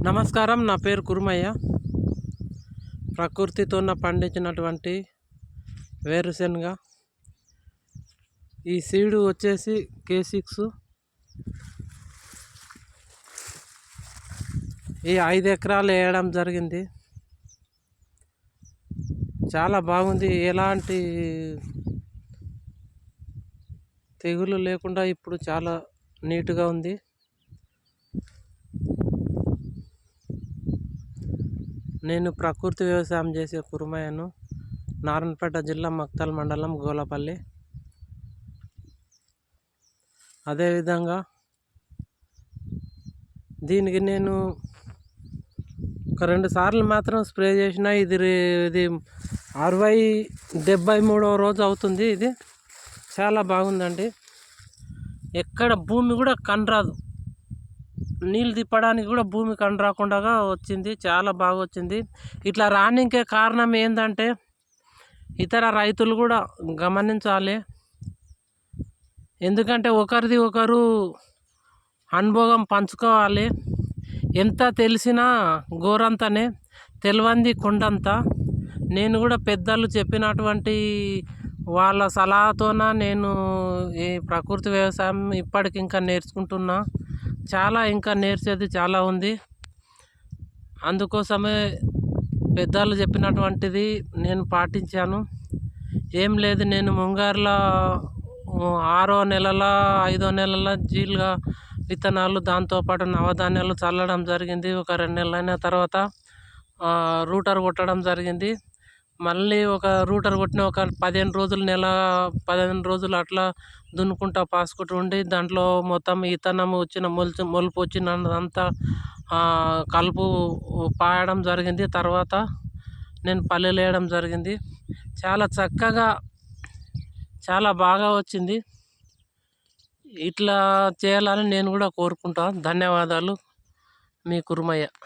నమస్కారం, నా పేరు కురుమయ్య. ప్రకృతితో పండించినటువంటి వేరుశనగ. ఈ సీడు వచ్చేసి K6. ఈ 5 ఎకరాలు వేయడం జరిగింది. చాలా బాగుంది. ఎలాంటి తెగులు లేకుండా ఇప్పుడు చాలా నీట్గా ఉంది. నేను ప్రకృతి వ్యవసాయం చేసే కురుమయ్యను. నారాయణపేట జిల్లా మక్తల్ మండలం గోలపల్లి. అదేవిధంగా దీనికి నేను ఒక 2 సార్లు మాత్రం స్ప్రే చేసిన. ఇది 73వ రోజు అవుతుంది. ఇది చాలా బాగుందండి. ఎక్కడ భూమి కూడా కనరాదు, నీళ్ళు తిప్పడానికి కూడా భూమి కనరాకుండా వచ్చింది. చాలా బాగా వచ్చింది. ఇట్లా రానికే కారణం ఏంటంటే ఇతర రైతులు కూడా గమనించాలి. ఎందుకంటే ఒకరిది ఒకరు అనుభవం పంచుకోవాలి. ఎంత తెలిసినా గోరంతనే, తెలియంది కొండంత. నేను కూడా పెద్దలు చెప్పినటువంటి వాళ్ళ సలహాతోన నేను ఈ ప్రకృతి వ్యవసాయం ఇప్పటికి ఇంకా నేర్చుకుంటున్నా. ఇంకా నేర్చేది చాలా ఉంది. అందుకోసమే పెద్దలు చెప్పినటువంటిది నేను పాటించాను. ఏం లేదు, నేను ముంగారులో 6వ నెలల 5వ నెలల జీలుగా విత్తనాలు, దాంతోపాటు నవధాన్యాలు చల్లడం జరిగింది. ఒక 2 నెలలైన తర్వాత రూటర్ కొట్టడం జరిగింది. మళ్ళీ ఒక రూటర్ కొట్టిన ఒక 15 రోజులు అట్లా దున్నుకుంటా పాసుకుంటూ ఉండి దాంట్లో మొత్తం విత్తనం వచ్చిన మొలుపు వచ్చినంతా కలుపు పాయడం జరిగింది. తర్వాత నేను పల్లెలు వేయడం జరిగింది. చాలా చక్కగా, చాలా బాగా వచ్చింది. ఇట్లా చేయాలని నేను కూడా కోరుకుంటాను. ధన్యవాదాలు. మీ కురుమయ్య.